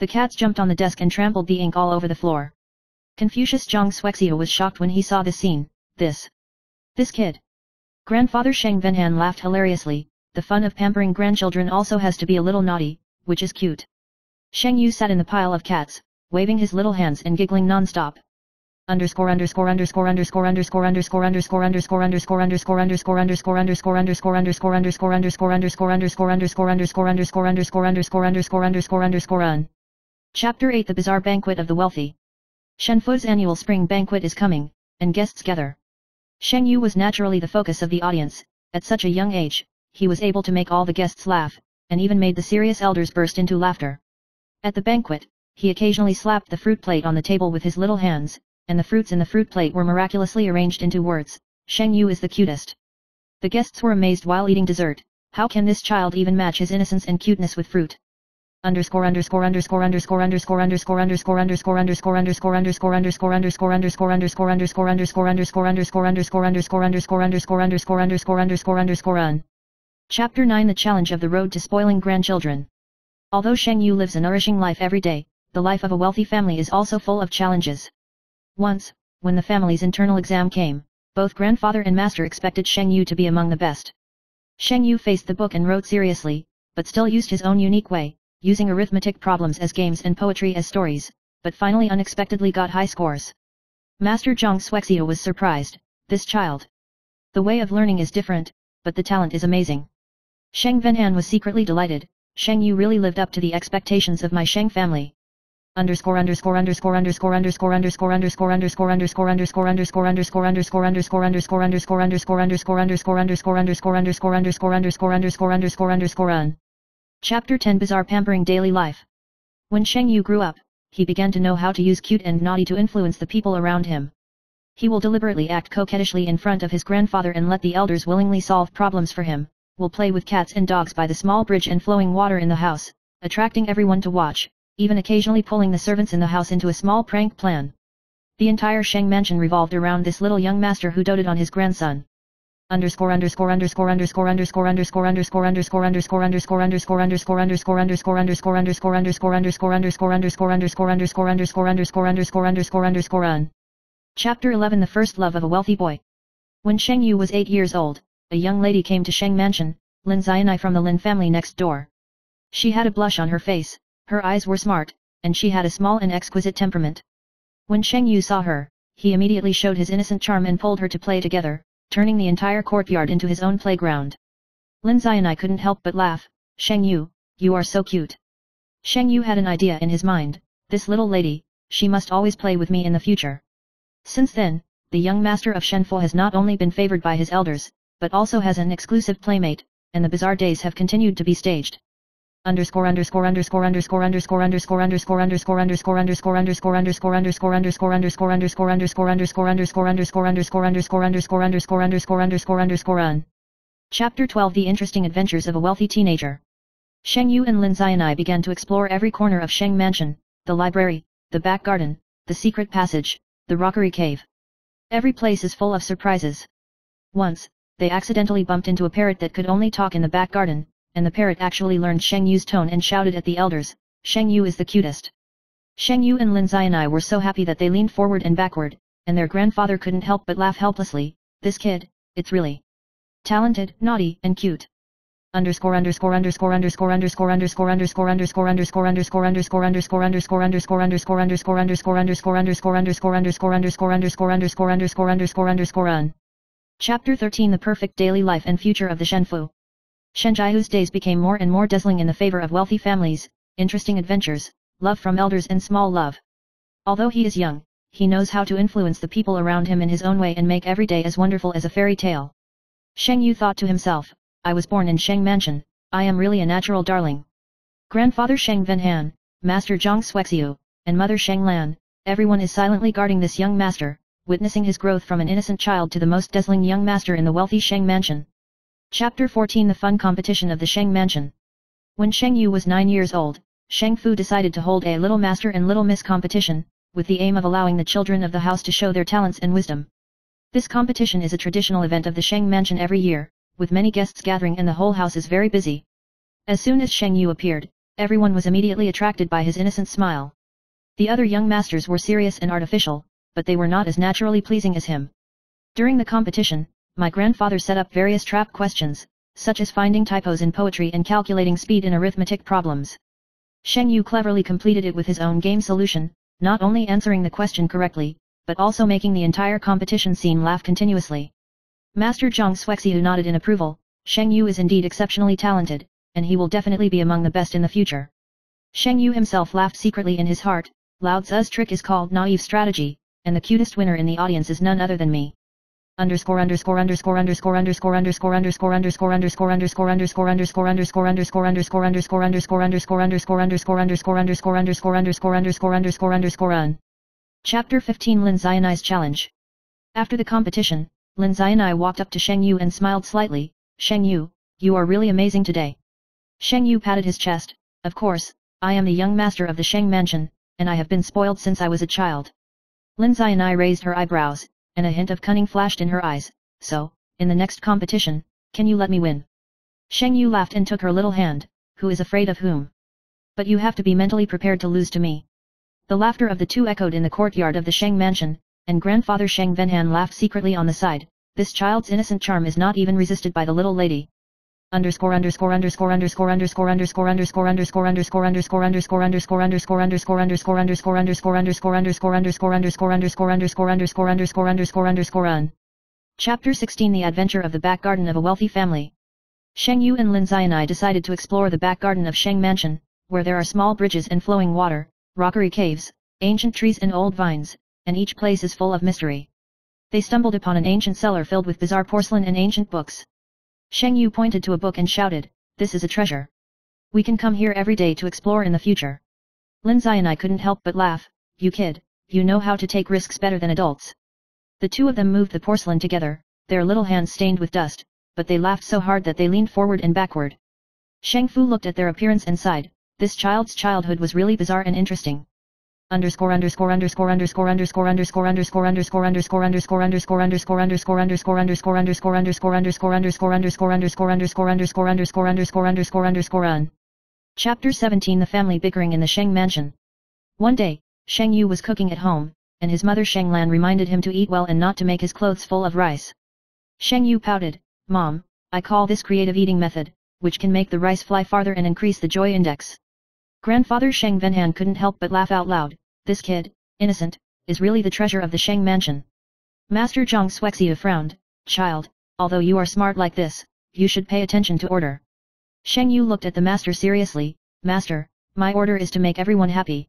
The cats jumped on the desk and trampled the ink all over the floor. Confucius Zhang Swexio was shocked when he saw this scene. This kid. Grandfather Sheng Venhan laughed hilariously. The fun of pampering grandchildren also has to be a little naughty, which is cute. Sheng Yu sat in the pile of cats, waving his little hands and giggling non-stop. Chapter 8 The Bizarre Banquet of the Wealthy. Shen Fu's annual spring banquet is coming, and guests gather. Sheng Yu was naturally the focus of the audience. At such a young age, he was able to make all the guests laugh, and even made the serious elders burst into laughter. At the banquet, he occasionally slapped the fruit plate on the table with his little hands, and the fruits in the fruit plate were miraculously arranged into words. Sheng Yu is the cutest. The guests were amazed while eating dessert. How can this child even match his innocence and cuteness with fruit? Chapter 9 The Challenge of the Road to Spoiling Grandchildren. Although Sheng Yu lives a nourishing life every day, the life of a wealthy family is also full of challenges. Once, when the family's internal exam came, both grandfather and master expected Sheng Yu to be among the best. Sheng Yu faced the book and wrote seriously, but still used his own unique way, using arithmetic problems as games and poetry as stories, but finally unexpectedly got high scores. Master Zhang Swexio was surprised. This child. The way of learning is different, but the talent is amazing. Sheng Venhan was secretly delighted. Sheng Yu really lived up to the expectations of my Sheng family. Chapter 10 Bizarre Pampering Daily Life. When Sheng Yu grew up, he began to know how to use cute and naughty to influence the people around him. He will deliberately act coquettishly in front of his grandfather and let the elders willingly solve problems for him, will play with cats and dogs by the small bridge and flowing water in the house, attracting everyone to watch, even occasionally pulling the servants in the house into a small prank plan. The entire Sheng mansion revolved around this little young master who doted on his grandson. Chapter 11 The First Love of a Wealthy Boy. When Sheng Yu was 8 years old, a young lady came to Sheng mansion, Lin Xianai from the Lin family next door. She had a blush on her face, her eyes were smart, and she had a small and exquisite temperament. When Sheng Yu saw her, he immediately showed his innocent charm and pulled her to play together, turning the entire courtyard into his own playground. Lin Xianai couldn't help but laugh. Sheng Yu, you are so cute. Sheng Yu had an idea in his mind. This little lady, she must always play with me in the future. Since then, the young master of Shenfu has not only been favored by his elders, but also has an exclusive playmate, and the bizarre days have continued to be staged. Chapter 12 The Interesting Adventures of a Wealthy Teenager. Sheng Yu and Lin Xianai began to explore every corner of Sheng Mansion, the library, the back garden, the secret passage, the rockery cave. Every place is full of surprises. Once, they accidentally bumped into a parrot that could only talk in the back garden, and the parrot actually learned Sheng Yu's tone and shouted at the elders, Sheng Yu is the cutest. Sheng Yu and Lin Xianai were so happy that they leaned forward and backward, and their grandfather couldn't help but laugh helplessly. This kid, it's really talented, naughty, and cute. Chapter 13 The Perfect Daily Life and Future of the Shenfu. Shen Jiahu's days became more and more dazzling in the favor of wealthy families, interesting adventures, love from elders and small love. Although he is young, he knows how to influence the people around him in his own way and make every day as wonderful as a fairy tale. Sheng Yu thought to himself, I was born in Sheng Mansion, I am really a natural darling. Grandfather Sheng Venhan, Master Zhang Swexio, and Mother Sheng Lan, everyone is silently guarding this young master, witnessing his growth from an innocent child to the most dazzling young master in the wealthy Sheng Mansion. Chapter 14 The Fun Competition of the Sheng Mansion. When Sheng Yu was 9 years old, Sheng Fu decided to hold a Little Master and Little Miss competition, with the aim of allowing the children of the house to show their talents and wisdom. This competition is a traditional event of the Sheng Mansion every year, with many guests gathering and the whole house is very busy. As soon as Sheng Yu appeared, Everyone was immediately attracted by his innocent smile. The other young masters were serious and artificial, but they were not as naturally pleasing as him. During the competition, my grandfather set up various trap questions, such as finding typos in poetry and calculating speed in arithmetic problems. Sheng Yu cleverly completed it with his own game solution, not only answering the question correctly, but also making the entire competition scene laugh continuously. Master Zhang Shuexiu nodded in approval. Sheng Yu is indeed exceptionally talented, and he will definitely be among the best in the future. Sheng Yu himself laughed secretly in his heart. Lao Tzu's trick is called naive strategy, and the cutest winner in the audience is none other than me. Chapter 15 Lin Xianai's Challenge. After the competition, Lin Xianai walked up to Sheng Yu and smiled slightly. Sheng Yu, you are really amazing today. Sheng Yu patted his chest. Of course, I am the young master of the Sheng mansion, and I have been spoiled since I was a child. Lin Xianai raised her eyebrows, and a hint of cunning flashed in her eyes. So, in the next competition, can you let me win? Sheng Yu laughed and took her little hand. Who is afraid of whom? But you have to be mentally prepared to lose to me. The laughter of the two echoed in the courtyard of the Sheng mansion, and grandfather Sheng Venhan laughed secretly on the side. This child's innocent charm is not even resisted by the little lady. Chapter 16 The Adventure of the Back Garden of a Wealthy Family. Sheng Yu and Lin Xianai decided to explore the back garden of Sheng Mansion, where there are small bridges and flowing water, rockery caves, ancient trees and old vines, and each place is full of mystery. They stumbled upon an ancient cellar filled with bizarre porcelain and ancient books. Sheng Yu pointed to a book and shouted, "This is a treasure. We can come here every day to explore in the future." Lin Xianai couldn't help but laugh. "You kid, you know how to take risks better than adults." The two of them moved the porcelain together, their little hands stained with dust, but they laughed so hard that they leaned forward and backward. Sheng Fu looked at their appearance and sighed. This child's childhood was really bizarre and interesting. Chapter 17 The Family Bickering in the Sheng Mansion. One day, Sheng Yu was cooking at home, and his mother Sheng Lan reminded him to eat well and not to make his clothes full of rice. Sheng Yu pouted, "Mom, I call this creative eating method, which can make the rice fly farther and increase the joy index." Grandfather Sheng Venhan couldn't help but laugh out loud. This kid, innocent, is really the treasure of the Sheng mansion. Master Zhang Shuexiu frowned. "Child, although you are smart like this, you should pay attention to order." Sheng Yu looked at the master seriously. "Master, my order is to make everyone happy."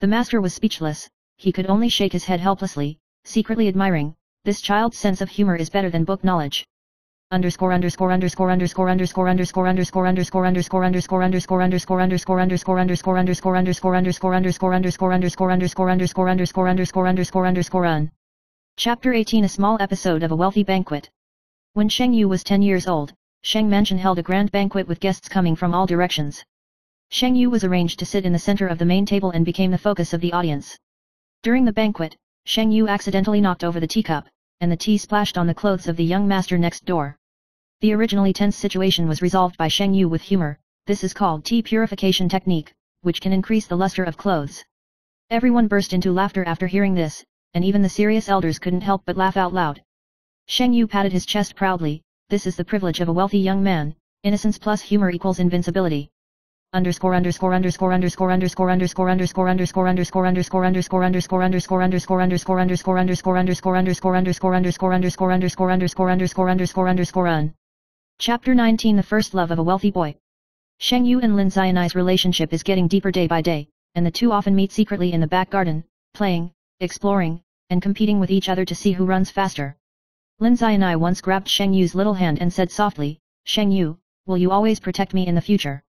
The master was speechless. He could only shake his head helplessly, secretly admiring, this child's sense of humor is better than book knowledge. Chapter 18 A Small Episode of a Wealthy Banquet. When Sheng Yu was 10 years old, Sheng Mansion held a grand banquet with guests coming from all directions. Sheng Yu was arranged to sit in the center of the main table and became the focus of the audience. During the banquet, Sheng Yu accidentally knocked over the teacup, and the tea splashed on the clothes of the young master next door. The originally tense situation was resolved by Sheng Yu with humor. This is called tea purification technique, which can increase the luster of clothes. Everyone burst into laughter after hearing this, and even the serious elders couldn't help but laugh out loud. Sheng Yu patted his chest proudly. This is the privilege of a wealthy young man. Innocence plus humor equals invincibility. Chapter 19 The First Love of a Wealthy Boy. Sheng Yu and Lin Xianai's relationship is getting deeper day by day, and the two often meet secretly in the back garden, playing, exploring, and competing with each other to see who runs faster. Lin Xianai once grabbed Sheng Yu's little hand and said softly, "Sheng Yu, will you always protect me in the future?"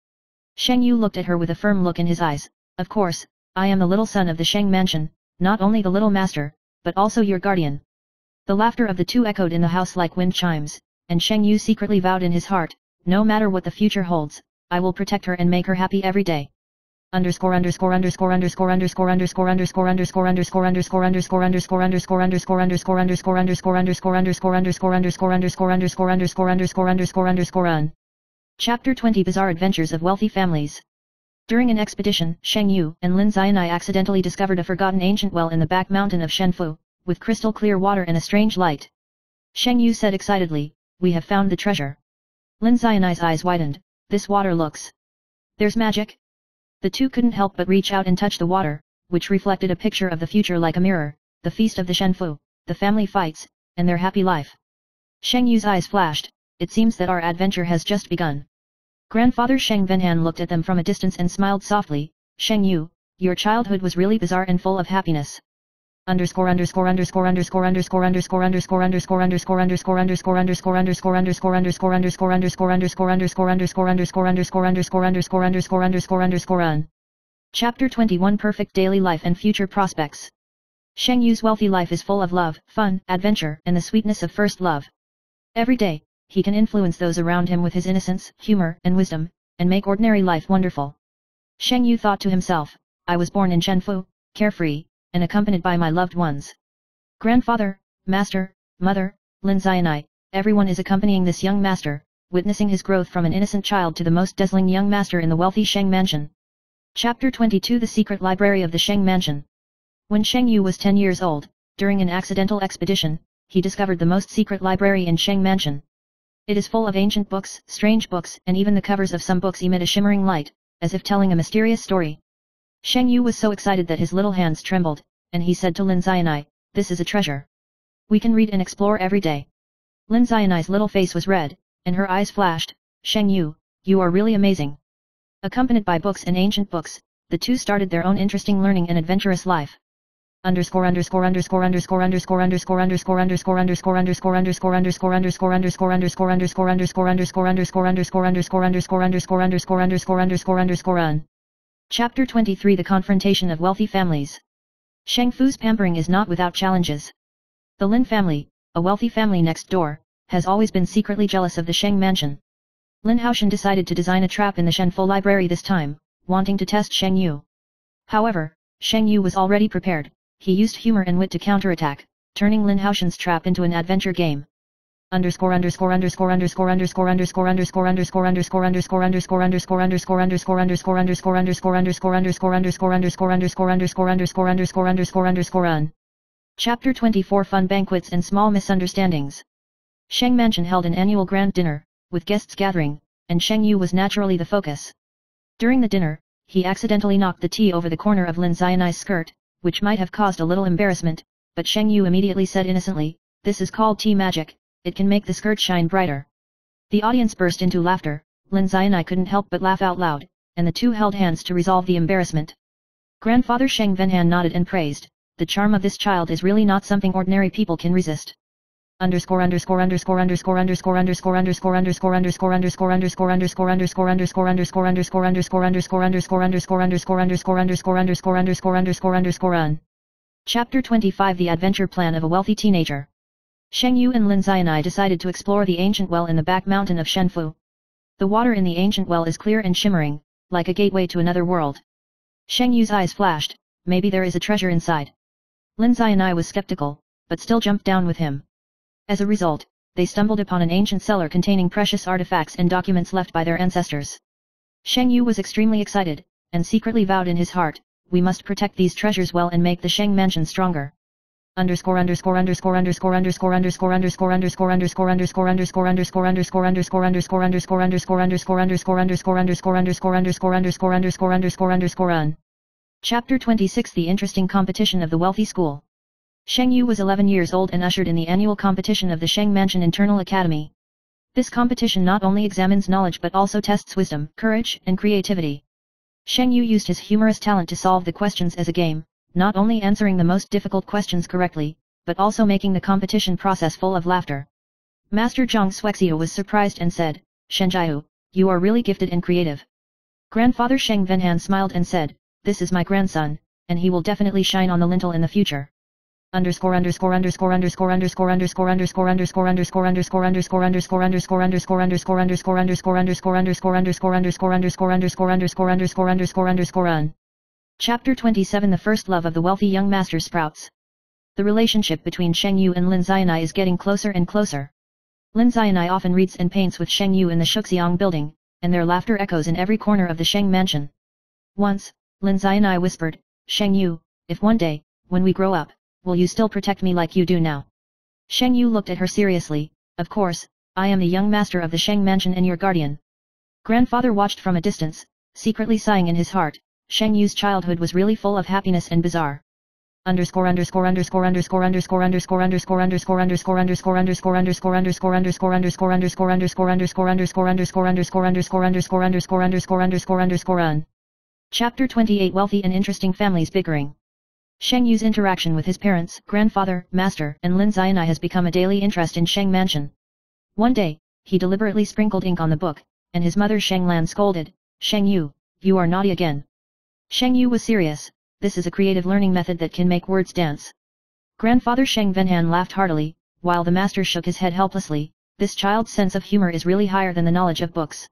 Sheng Yu looked at her with a firm look in his eyes. "Of course, I am the little son of the Sheng mansion, not only the little master, but also your guardian." The laughter of the two echoed in the house like wind chimes, and Sheng Yu secretly vowed in his heart, "No matter what the future holds, I will protect her and make her happy every day." Chapter 20 Bizarre Adventures of Wealthy Families. During an expedition, Sheng Yu and Lin Xianai accidentally discovered a forgotten ancient well in the back mountain of Shenfu, with crystal clear water and a strange light. Sheng Yu said excitedly, "We have found the treasure." Lin Xianai's eyes widened. "This water looks... there's magic?" The two couldn't help but reach out and touch the water, which reflected a picture of the future like a mirror, the feast of the Shenfu, the family fights, and their happy life. Sheng Yu's eyes flashed. "It seems that our adventure has just begun." Grandfather Sheng Venhan looked at them from a distance and smiled softly. "Sheng Yu, your childhood was really bizarre and full of happiness. Chapter 21 Perfect Daily Life and Future Prospects. Sheng Yu's wealthy life is full of love, fun, adventure, and the sweetness of first love. Every day, he can influence those around him with his innocence, humor, and wisdom, and make ordinary life wonderful. Sheng Yu thought to himself, "I was born in Shenfu, carefree, and accompanied by my loved ones. Grandfather, master, mother, Lin Xianai, everyone is accompanying this young master, witnessing his growth from an innocent child to the most dazzling young master in the wealthy Sheng Mansion." Chapter 22 The Secret Library of the Sheng Mansion. When Sheng Yu was 10 years old, during an accidental expedition, he discovered the most secret library in Sheng Mansion. It is full of ancient books, strange books, and even the covers of some books emit a shimmering light, as if telling a mysterious story. Sheng Yu was so excited that his little hands trembled, and he said to Lin Xianai, "This is a treasure. We can read and explore every day." Lin Xianai's little face was red, and her eyes flashed. "Sheng Yu, you are really amazing." Accompanied by books and ancient books, the two started their own interesting learning and adventurous life. Chapter 23 The Confrontation of Wealthy Families. Sheng Fu's pampering is not without challenges. The Lin family, a wealthy family next door, has always been secretly jealous of the Sheng Mansion. Lin Haoshan decided to design a trap in the Shenfu library this time, wanting to test Sheng Yu. However, Sheng Yu was already prepared. He used humor and wit to counterattack, turning Lin Haoshan's trap into an adventure game. Chapter 24 Fun Banquets and Small Misunderstandings. Sheng Mansion held an annual grand dinner, with guests gathering, and Sheng Yu was naturally the focus. During the dinner, he accidentally knocked the tea over the corner of Lin Xianai's skirt, which might have caused a little embarrassment, but Sheng Yu immediately said innocently, "This is called tea magic, it can make the skirt shine brighter." The audience burst into laughter. Lin Xianai couldn't help but laugh out loud, and the two held hands to resolve the embarrassment. Grandfather Sheng Venhan nodded and praised, "The charm of this child is really not something ordinary people can resist." Chapter 25 The Adventure Plan of a Wealthy Teenager. Sheng Yu and Lin Xianai decided to explore the ancient well in the back mountain of Shenfu. The water in the ancient well is clear and shimmering, like a gateway to another world. Sheng Yu's eyes flashed. Maybe there is a treasure inside. Lin Xianai was skeptical, but still jumped down with him. As a result, they stumbled upon an ancient cellar containing precious artifacts and documents left by their ancestors. Sheng Yu was extremely excited, and secretly vowed in his heart, "We must protect these treasures well and make the Sheng Mansion stronger." Chapter 26 The Interesting Competition of the Wealthy School. Sheng Yu was 11 years old and ushered in the annual competition of the Sheng Mansion Internal Academy. This competition not only examines knowledge but also tests wisdom, courage, and creativity. Sheng Yu used his humorous talent to solve the questions as a game, not only answering the most difficult questions correctly, but also making the competition process full of laughter. Master Zhang Xuexia was surprised and said, "Shen Jiu, you are really gifted and creative." Grandfather Sheng Venhan smiled and said, "This is my grandson, and he will definitely shine on the lintel in the future." Chapter 27 The First Love of the Wealthy Young Master Sprouts. The relationship between Sheng Yu and Lin Xianai is getting closer and closer. Lin Xianai often reads and paints with Sheng Yu in the Shuxiang building, and their laughter echoes in every corner of the Sheng Mansion. Once, Lin Xianai whispered, Sheng Yu, if one day, when we grow up, will you still protect me like you do now? Sheng Yu looked at her seriously, of course, I am the young master of the Sheng mansion and your guardian. Grandfather watched from a distance, secretly sighing in his heart, Sheng Yu's childhood was really full of happiness and bizarre. Chapter 28 Wealthy and Interesting Families Bickering. Sheng Yu's interaction with his parents, grandfather, master, and Lin Xianai has become a daily interest in Sheng Mansion. One day, he deliberately sprinkled ink on the book, and his mother Sheng Lan scolded, Sheng Yu, you are naughty again. Sheng Yu was serious, this is a creative learning method that can make words dance. Grandfather Sheng Venhan laughed heartily, while the master shook his head helplessly, this child's sense of humor is really higher than the knowledge of books.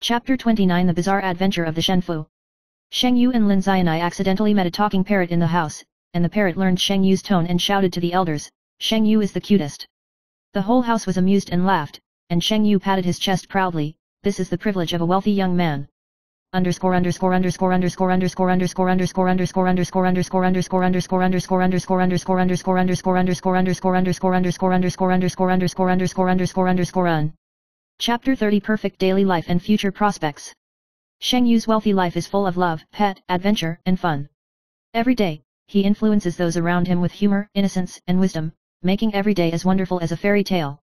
Chapter 29 The Bizarre Adventure of the Shenfu. Sheng Yu and Lin Xianai accidentally met a talking parrot in the house, and the parrot learned Sheng Yu's tone and shouted to the elders, Sheng Yu is the cutest. The whole house was amused and laughed, and Sheng Yu patted his chest proudly, this is the privilege of a wealthy young man. Chapter 30 Perfect Daily Life and Future Prospects. Sheng Yu's wealthy life is full of love, pet, adventure, and fun. Every day, he influences those around him with humor, innocence, and wisdom, making every day as wonderful as a fairy tale.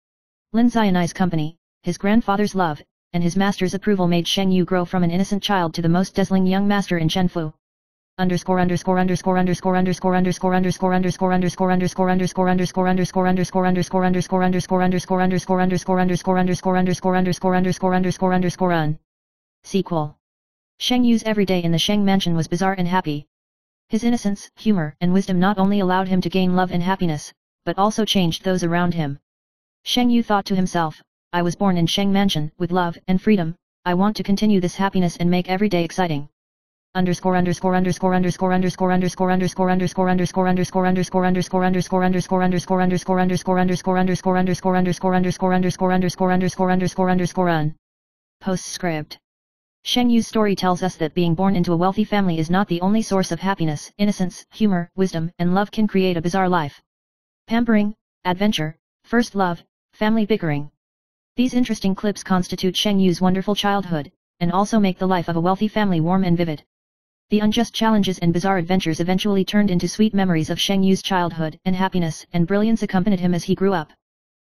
Lin Xianai's company, his grandfather's love, and his master's approval made Sheng Yu grow from an innocent child to the most dazzling young master in Shenfu. Sequel. Sheng Yu's everyday in the Sheng mansion was bizarre and happy. His innocence, humor, and wisdom not only allowed him to gain love and happiness, but also changed those around him. Sheng Yu thought to himself, I was born in Sheng mansion, with love and freedom, I want to continue this happiness and make every day exciting. Postscript. Sheng Yu's story tells us that being born into a wealthy family is not the only source of happiness, innocence, humor, wisdom, and love can create a bizarre life. Pampering, adventure, first love, family bickering. These interesting clips constitute Sheng Yu's wonderful childhood, and also make the life of a wealthy family warm and vivid. The unjust challenges and bizarre adventures eventually turned into sweet memories of Sheng Yu's childhood, and happiness and brilliance accompanied him as he grew up.